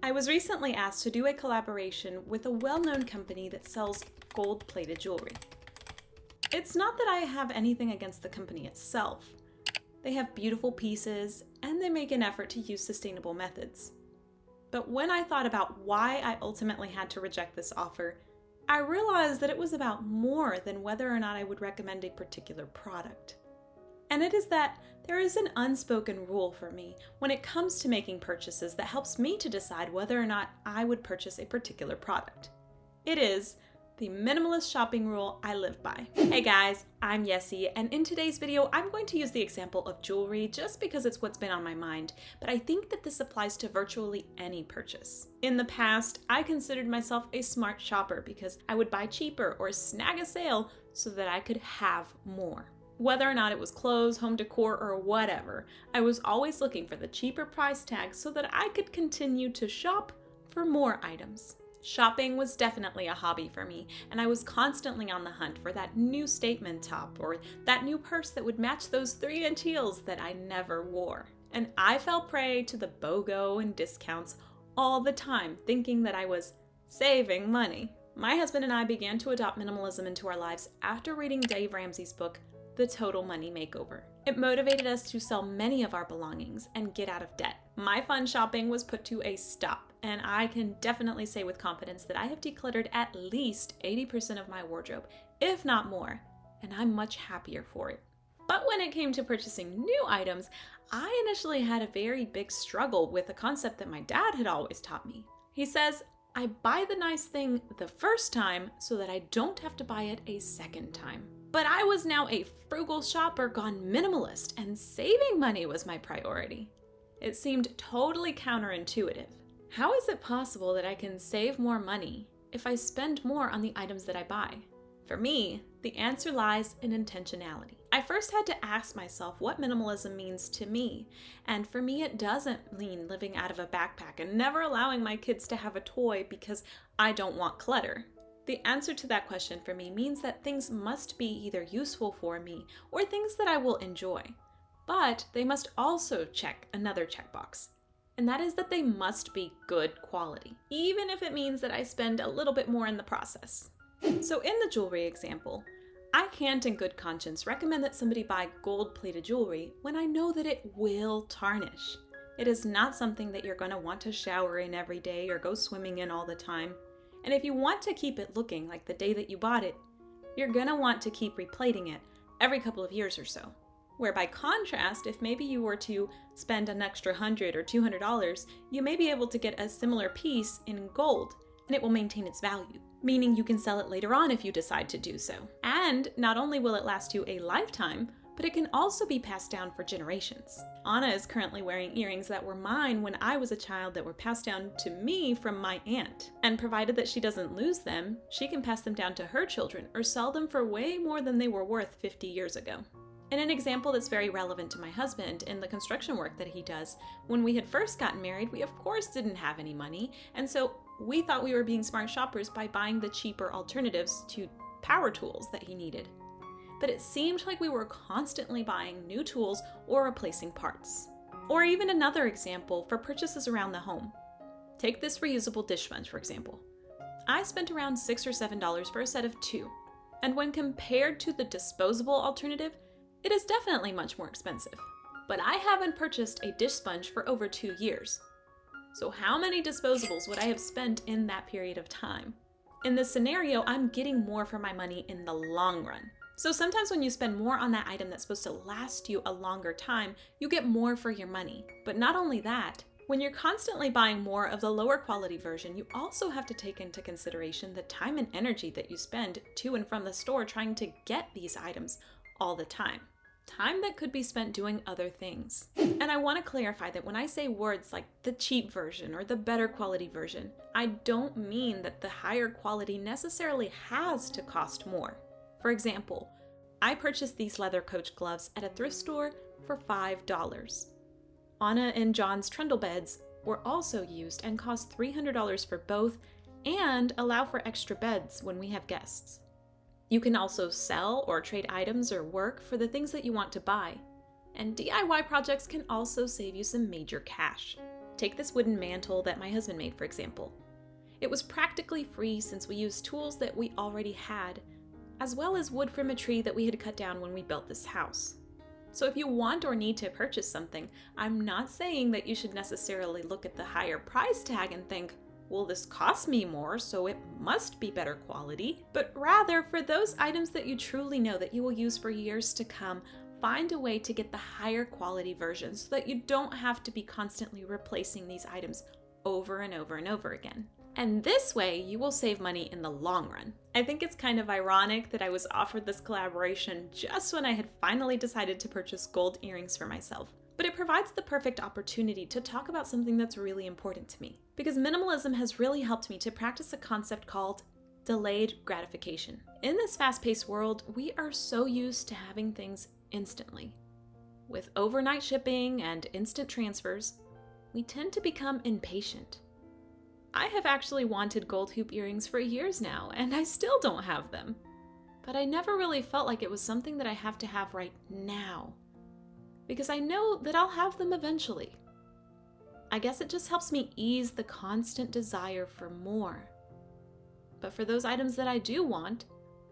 I was recently asked to do a collaboration with a well-known company that sells gold-plated jewelry. It's not that I have anything against the company itself. They have beautiful pieces, and they make an effort to use sustainable methods. But when I thought about why I ultimately had to reject this offer, I realized that it was about more than whether or not I would recommend a particular product. And it is that there is an unspoken rule for me when it comes to making purchases that helps me to decide whether or not I would purchase a particular product. It is the minimalist shopping rule I live by. Hey guys, I'm Yessie, and in today's video, I'm going to use the example of jewelry just because it's what's been on my mind, but I think that this applies to virtually any purchase. In the past, I considered myself a smart shopper because I would buy cheaper or snag a sale so that I could have more. Whether or not it was clothes, home decor, or whatever, I was always looking for the cheaper price tag so that I could continue to shop for more items. Shopping was definitely a hobby for me, and I was constantly on the hunt for that new statement top or that new purse that would match those 3-inch heels that I never wore. And I fell prey to the BOGO and discounts all the time, thinking that I was saving money. My husband and I began to adopt minimalism into our lives after reading Dave Ramsey's book, The Total Money Makeover. It motivated us to sell many of our belongings and get out of debt. My fun shopping was put to a stop, and I can definitely say with confidence that I have decluttered at least 80% of my wardrobe, if not more, and I'm much happier for it. But when it came to purchasing new items, I initially had a very big struggle with a concept that my dad had always taught me. He says, I buy the nice thing the first time so that I don't have to buy it a second time. But I was now a frugal shopper gone minimalist, and saving money was my priority. It seemed totally counterintuitive. How is it possible that I can save more money if I spend more on the items that I buy? For me, the answer lies in intentionality. I first had to ask myself what minimalism means to me, and for me it doesn't mean living out of a backpack and never allowing my kids to have a toy because I don't want clutter. The answer to that question for me means that things must be either useful for me or things that I will enjoy. But they must also check another checkbox, and that is that they must be good quality, even if it means that I spend a little bit more in the process. So in the jewelry example, I can't in good conscience recommend that somebody buy gold-plated jewelry when I know that it will tarnish. It is not something that you're going to want to shower in every day or go swimming in all the time. And if you want to keep it looking like the day that you bought it, you're gonna want to keep replating it every couple of years or so. Where by contrast, if maybe you were to spend an extra $100 or $200, you may be able to get a similar piece in gold, and it will maintain its value, meaning you can sell it later on if you decide to do so. And not only will it last you a lifetime, but it can also be passed down for generations. Anna is currently wearing earrings that were mine when I was a child that were passed down to me from my aunt. And provided that she doesn't lose them, she can pass them down to her children or sell them for way more than they were worth 50 years ago. And an example that's very relevant to my husband in the construction work that he does, when we had first gotten married, we of course didn't have any money, and so we thought we were being smart shoppers by buying the cheaper alternatives to power tools that he needed. But it seemed like we were constantly buying new tools or replacing parts. Or even another example for purchases around the home. Take this reusable dish sponge, for example. I spent around $6 or $7 for a set of 2, and when compared to the disposable alternative, it is definitely much more expensive. But I haven't purchased a dish sponge for over 2 years. So how many disposables would I have spent in that period of time? In this scenario, I'm getting more for my money in the long run. So sometimes when you spend more on that item that's supposed to last you a longer time, you get more for your money. But not only that, when you're constantly buying more of the lower quality version, you also have to take into consideration the time and energy that you spend to and from the store trying to get these items all the time. Time that could be spent doing other things. And I want to clarify that when I say words like the cheap version or the better quality version, I don't mean that the higher quality necessarily has to cost more. For example, I purchased these leather coach gloves at a thrift store for $5. Anna and John's trundle beds were also used and cost $300 for both and allow for extra beds when we have guests. You can also sell or trade items or work for the things that you want to buy, and DIY projects can also save you some major cash. Take this wooden mantle that my husband made, for example. It was practically free since we used tools that we already had, as well as wood from a tree that we had cut down when we built this house. So if you want or need to purchase something, I'm not saying that you should necessarily look at the higher price tag and think, well, this costs me more, so it must be better quality. But rather, for those items that you truly know that you will use for years to come, find a way to get the higher quality version so that you don't have to be constantly replacing these items over and over and over again. And this way, you will save money in the long run. I think it's kind of ironic that I was offered this collaboration just when I had finally decided to purchase gold earrings for myself. But it provides the perfect opportunity to talk about something that's really important to me. Because minimalism has really helped me to practice a concept called delayed gratification. In this fast-paced world, we are so used to having things instantly. With overnight shipping and instant transfers, we tend to become impatient. I have actually wanted gold hoop earrings for years now, and I still don't have them. But I never really felt like it was something that I have to have right now, because I know that I'll have them eventually. I guess it just helps me ease the constant desire for more. But for those items that I do want,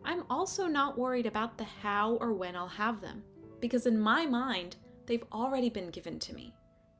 I'm also not worried about the how or when I'll have them, because in my mind, they've already been given to me.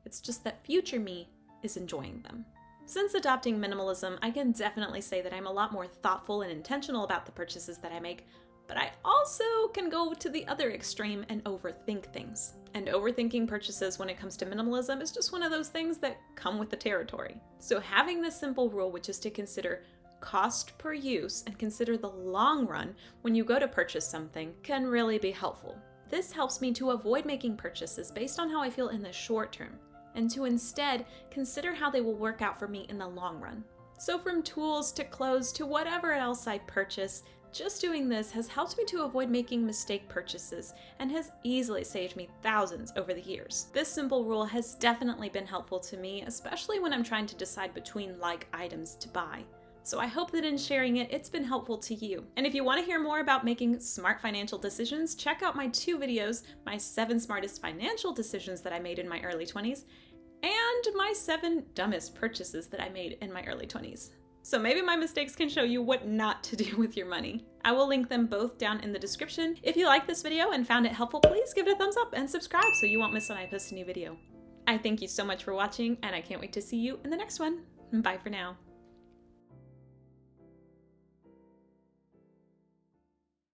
It's just that future me is enjoying them. Since adopting minimalism, I can definitely say that I'm a lot more thoughtful and intentional about the purchases that I make, but I also can go to the other extreme and overthink things. And overthinking purchases when it comes to minimalism is just one of those things that come with the territory. So having this simple rule, which is to consider cost per use and consider the long run when you go to purchase something, can really be helpful. This helps me to avoid making purchases based on how I feel in the short term, and to instead consider how they will work out for me in the long run. So from tools to clothes to whatever else I purchase, just doing this has helped me to avoid making mistake purchases and has easily saved me thousands over the years. This simple rule has definitely been helpful to me, especially when I'm trying to decide between like items to buy. So I hope that in sharing it, it's been helpful to you. And if you want to hear more about making smart financial decisions, check out my 2 videos, my 7 smartest financial decisions that I made in my early 20s, and my 7 dumbest purchases that I made in my early 20s. So maybe my mistakes can show you what not to do with your money. I will link them both down in the description. If you liked this video and found it helpful, please give it a thumbs up and subscribe so you won't miss when I post a new video. I thank you so much for watching, and I can't wait to see you in the next one. Bye for now.